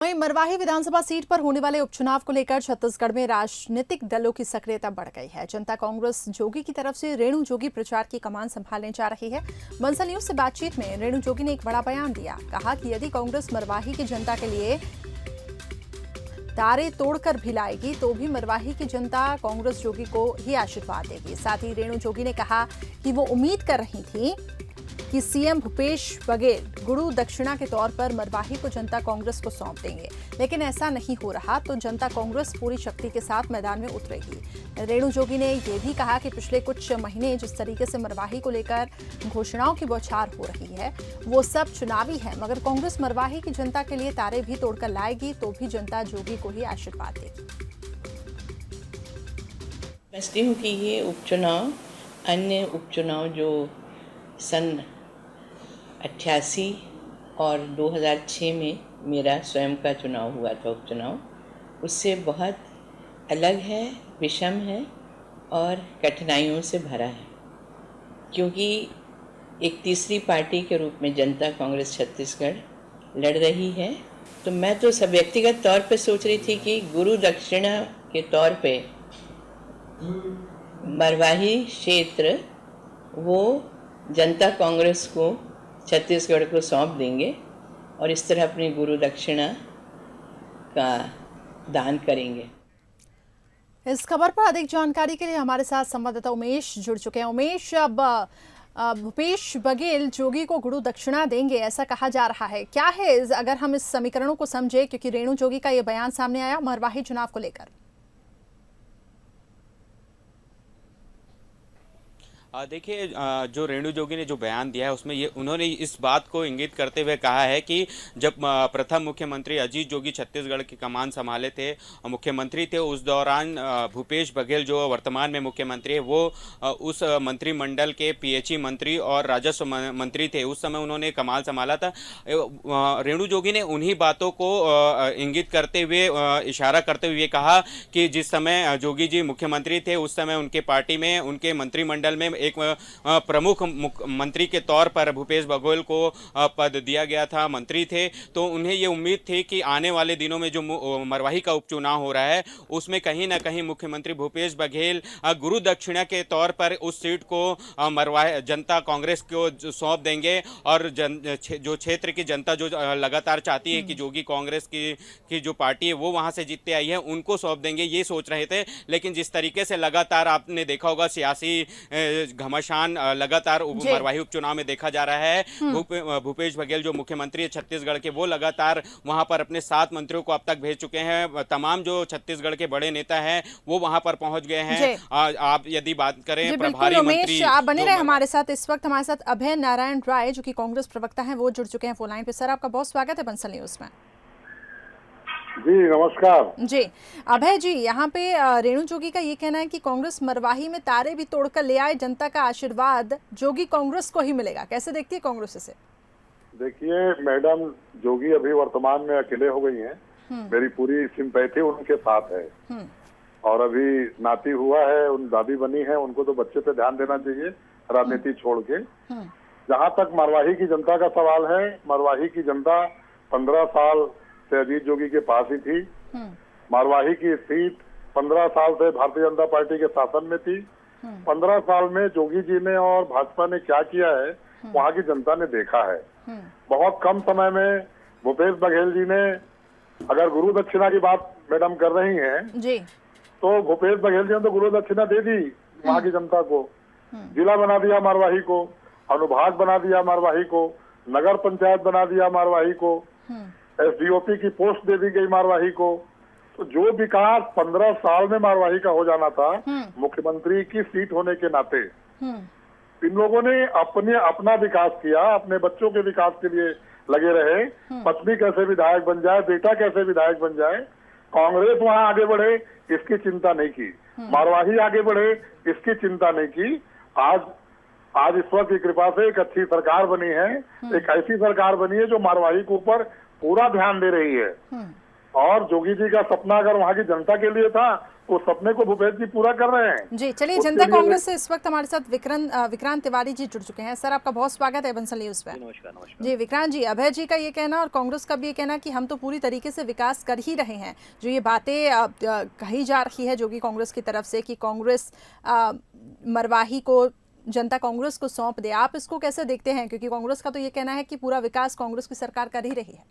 वहीं मरवाही विधानसभा सीट पर होने वाले उपचुनाव को लेकर छत्तीसगढ़ में राजनीतिक दलों की सक्रियता बढ़ गई है। जनता कांग्रेस जोगी की तरफ से रेणु जोगी प्रचार की कमान संभालने जा रही है। बंसल न्यूज से बातचीत में रेणु जोगी ने एक बड़ा बयान दिया। कहा कि यदि कांग्रेस मरवाही की जनता के लिए तारे तोड़कर भी लाएगी तो भी मरवाही की जनता कांग्रेस जोगी को ही आशीर्वाद देगी। साथ ही रेणु जोगी ने कहा कि वो उम्मीद कर रही थी कि सीएम भूपेश बघेल गुरु दक्षिणा के तौर पर मरवाही को जनता कांग्रेस को सौंप देंगे, लेकिन ऐसा नहीं हो रहा तो जनता कांग्रेस पूरी शक्ति के साथ मैदान में उतरेगी। रेणु जोगी ने यह भी कहा कि पिछले कुछ महीने जिस तरीके से मरवाही को लेकर घोषणाओं की बौछार हो रही है वो सब चुनावी है, मगर कांग्रेस मरवाही की जनता के लिए तारे भी तोड़कर लाएगी तो भी जनता जोगी को ही आशीर्वाद देगी। समझती हूँ कि ये उपचुनाव अन्य उपचुनाव जो सन 88 और 2006 में मेरा स्वयं का चुनाव हुआ था उपचुनाव, उससे बहुत अलग है, विषम है और कठिनाइयों से भरा है, क्योंकि एक तीसरी पार्टी के रूप में जनता कांग्रेस छत्तीसगढ़ लड़ रही है। तो मैं तो सब व्यक्तिगत तौर पे सोच रही थी कि गुरु दक्षिणा के तौर पे मरवाही क्षेत्र वो जनता कांग्रेस को छत्तीसगढ़ को सौंप देंगे और इस तरह अपनी गुरु दक्षिणा का दान करेंगे। इस खबर पर अधिक जानकारी के लिए हमारे साथ संवाददाता उमेश जुड़ चुके हैं। उमेश, अब भूपेश बघेल जोगी को गुरु दक्षिणा देंगे ऐसा कहा जा रहा है, क्या है अगर हम इस समीकरणों को समझे, क्योंकि रेणु जोगी का ये बयान सामने आया मरवाही चुनाव को लेकर। देखिए, जो रेणु जोगी ने जो बयान दिया है उसमें ये उन्होंने इस बात को इंगित करते हुए कहा है कि जब प्रथम मुख्यमंत्री अजीत जोगी छत्तीसगढ़ की कमान संभाले थे, मुख्यमंत्री थे, उस दौरान भूपेश बघेल जो वर्तमान में मुख्यमंत्री है वो उस मंत्रिमंडल के पीएचई मंत्री और राजस्व मंत्री थे। उस समय उन्होंने कमान संभाला था। रेणु जोगी ने उन्हीं बातों को इंगित करते हुए, इशारा करते हुए कहा कि जिस समय जोगी जी मुख्यमंत्री थे उस समय उनके पार्टी में, उनके मंत्रिमंडल में एक प्रमुख मंत्री के तौर पर भूपेश बघेल को पद दिया गया था, मंत्री थे। तो उन्हें ये उम्मीद थी कि आने वाले दिनों में जो मरवाही का उपचुनाव हो रहा है उसमें कहीं ना कहीं मुख्यमंत्री भूपेश बघेल गुरु दक्षिणा के तौर पर उस सीट को मरवाही जनता कांग्रेस को सौंप देंगे और जो क्षेत्र की जनता जो लगातार चाहती है कि जोगी कांग्रेस की जो पार्टी है वो वहां से जीतते आई है उनको सौंप देंगे, ये सोच रहे थे। लेकिन जिस तरीके से लगातार आपने देखा होगा सियासी घमासान लगातार मरवाही उपचुनाव में देखा जा रहा है। भूपेश बघेल जो मुख्यमंत्री है छत्तीसगढ़ के, वो लगातार वहां पर अपने 7 मंत्रियों को अब तक भेज चुके हैं। तमाम जो छत्तीसगढ़ के बड़े नेता हैं वो वहां पर पहुंच गए हैं। आप यदि बात करें प्रभारी मंत्री, आप बने रहे हमारे साथ। इस वक्त हमारे साथ अभय नारायण राय जो कि कांग्रेस प्रवक्ता हैं वो जुड़ चुके हैं फोन लाइन पे। सर, आपका बहुत स्वागत है बंसल न्यूज में। जी नमस्कार। जी अभय जी, यहाँ पे रेणु जोगी का ये कहना है कि कांग्रेस मरवाही में तारे भी तोड़कर ले आए, जनता का आशीर्वाद जोगी कांग्रेस को ही मिलेगा। कैसे देखती है कांग्रेस इसे? देखिए मैडम, जोगी अभी वर्तमान में अकेले हो गई हैं। मेरी पूरी सिंपैथी उनके साथ है और अभी नाती हुआ है, उन दादी बनी है, उनको तो बच्चे पे ध्यान देना चाहिए राजनीति छोड़ के। जहाँ तक मरवाही की जनता का सवाल है, मरवाही की जनता 15 साल से अजीत जोगी के पास ही थी। मरवाही की सीट 15 साल से भारतीय जनता पार्टी के शासन में थी। 15 साल में जोगी जी ने और भाजपा ने क्या किया है वहाँ की जनता ने देखा है। बहुत कम समय में भूपेश बघेल जी ने, अगर गुरु दक्षिणा की बात मैडम कर रही हैं जी, तो भूपेश बघेल जी ने तो गुरु दक्षिणा दे दी वहाँ की जनता को। जिला बना दिया मरवाही को, अनुभाग बना दिया मरवाही को, नगर पंचायत बना दिया मरवाही को, एसडीओपी की पोस्ट दे दी गई मरवाही को। तो जो विकास 15 साल में मरवाही का हो जाना था मुख्यमंत्री की सीट होने के नाते, इन लोगों ने अपना विकास किया, अपने बच्चों के विकास के लिए लगे रहे। पत्नी कैसे विधायक बन जाए, बेटा कैसे विधायक बन जाए, कांग्रेस वहां आगे बढ़े इसकी चिंता नहीं की, मरवाही आगे बढ़े इसकी चिंता नहीं की। आज ईश्वर की कृपा से एक अच्छी सरकार बनी है, एक ऐसी सरकार बनी है जो मरवाही के ऊपर पूरा ध्यान दे रही है। और जोगी जी का सपना अगर वहाँ की जनता के लिए था, तो सपने को भूपेश जी पूरा कर रहे हैं। जी चलिए, उसके जनता लिए- कांग्रेस से इस वक्त हमारे साथ विक्रांत तिवारी जी जुड़ चुके हैं। सर, आपका बहुत स्वागत है बंसल न्यूज पे। नमस्कार। नमस्कार जी विक्रांत जी, अभय जी का ये कहना और कांग्रेस का भी ये कहना कि हम तो पूरी तरीके से विकास कर ही रहे हैं, जो ये बातें कही जा रही है जो कि कांग्रेस की तरफ से कि कांग्रेस मरवाही को जनता कांग्रेस को सौंप दे, आप इसको कैसे देखते हैं? क्योंकि कांग्रेस का तो ये कहना है कि पूरा विकास कांग्रेस की सरकार कर ही रही है।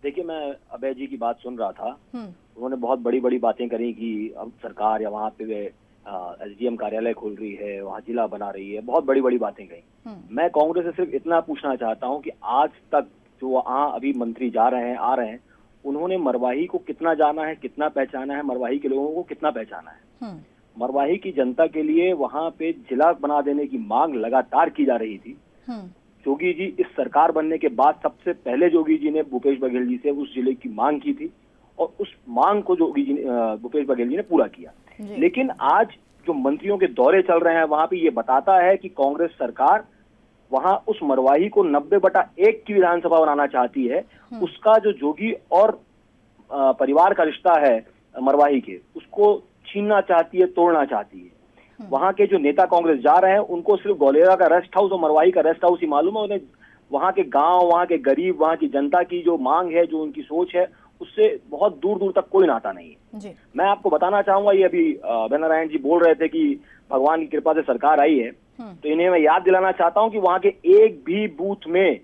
देखिए, मैं अभय जी की बात सुन रहा था। उन्होंने बहुत बड़ी बड़ी बातें करी कि अब सरकार या वहाँ पे एसडीएम कार्यालय खोल रही है, वहाँ जिला बना रही है, बहुत बड़ी बड़ी बातें कही। मैं कांग्रेस से सिर्फ इतना पूछना चाहता हूँ कि आज तक जो वहाँ अभी मंत्री जा रहे हैं, आ रहे हैं, उन्होंने मरवाही को कितना जाना है, कितना पहचाना है, मरवाही के लोगों को कितना पहचाना है? मरवाही की जनता के लिए वहाँ पे जिला बना देने की मांग लगातार की जा रही थी। जोगी जी इस सरकार बनने के बाद सबसे पहले जोगी जी ने भूपेश बघेल जी से उस जिले की मांग की थी और उस मांग को भूपेश बघेल जी ने पूरा किया। लेकिन आज जो मंत्रियों के दौरे चल रहे हैं वहां पे ये बताता है कि कांग्रेस सरकार वहां उस मरवाही को 90/1 की विधानसभा बनाना चाहती है। उसका जो जोगी और परिवार का रिश्ता है मरवाही के, उसको छीनना चाहती है, तोड़ना चाहती है। वहां के जो नेता कांग्रेस जा रहे हैं उनको सिर्फ गौलेरा का रेस्ट हाउस और मरवाही का रेस्ट हाउस ही मालूम है। उन्हें वहां के गांव, वहां के गरीब, वहां की जनता की जो मांग है, जो उनकी सोच है, उससे बहुत दूर दूर तक कोई नाता नहीं है जी। मैं आपको बताना चाहूंगा, ये अभी अभय नारायण जी बोल रहे थे कि भगवान की कृपा से सरकार आई है, तो इन्हें मैं याद दिलाना चाहता हूं कि वहां के एक भी बूथ में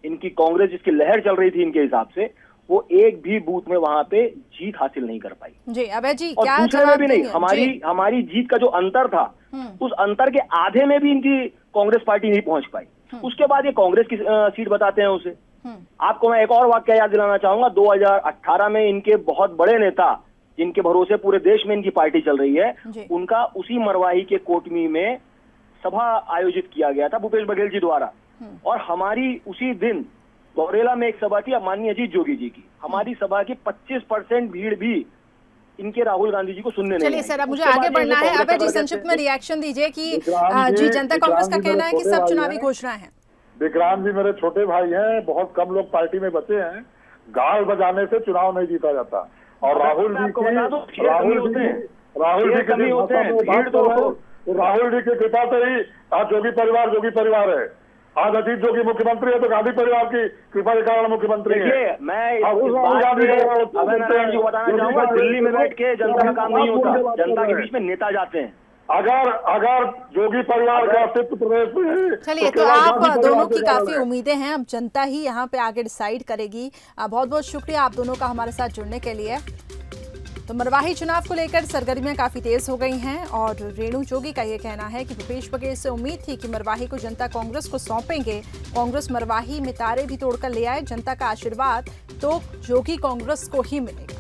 इनकी कांग्रेस जिसकी लहर चल रही थी इनके हिसाब से, वो एक भी बूथ में वहां पे जीत हासिल नहीं कर पाई। जी अभय जी, और क्या दूसरे में भी नहीं, हमारी जीत का जो अंतर था, उस अंतर के आधे में भी इनकी कांग्रेस पार्टी नहीं पहुंच पाई। उसके बाद ये कांग्रेस की सीट बताते हैं उसे। आपको मैं एक और वाक्य याद दिलाना चाहूंगा, 2018 में इनके बहुत बड़े नेता जिनके भरोसे पूरे देश में इनकी पार्टी चल रही है, उनका उसी मरवाही के कोटमी में सभा आयोजित किया गया था भूपेश बघेल जी द्वारा। और हमारी उसी दिन गौरेला में एक सभा थी माननीय अजीत जोगी जी की। हमारी सभा की 25% भीड़ भी इनके राहुल गांधी जी को सुनने नहीं। चलिए सर, अब मुझे आगे बढ़ना है। अभय जी, संक्षिप्त में रिएक्शन दीजिए कि जी जनता कांग्रेस का कहना है कि सब चुनावी घोषणा है। विक्रांत जी मेरे छोटे भाई हैं, बहुत कम लोग पार्टी में बचे हैं। गाल बजाने से चुनाव नहीं जीता जाता। और राहुल जी की कृपा से ही आज जोगी परिवार है। आज अजीत जोगी मुख्यमंत्री है तो गांधी परिवार की कृपा के कारण मुख्यमंत्री है। मैं अभय नारायण जी को बताना चाहूंगा, दिल्ली में बैठ के जनता का काम नहीं होता, जनता के बीच में नेता जाते हैं। अगर जोगी परिवार का अस्तित्व प्रदेश में, चलिए, तो आप दोनों की काफी उम्मीदें हैं, अब जनता ही यहाँ पे आगे डिसाइड करेगी। बहुत बहुत शुक्रिया आप दोनों का हमारे साथ जुड़ने के लिए। तो मरवाही चुनाव को लेकर सरगर्मियां काफी तेज हो गई हैं और रेणु जोगी का ये कहना है कि भूपेश बघेल से उम्मीद थी कि मरवाही को जनता कांग्रेस को सौंपेंगे। कांग्रेस मरवाही में तारे भी तोड़कर ले आए, जनता का आशीर्वाद तो जोगी कांग्रेस को ही मिलेगा।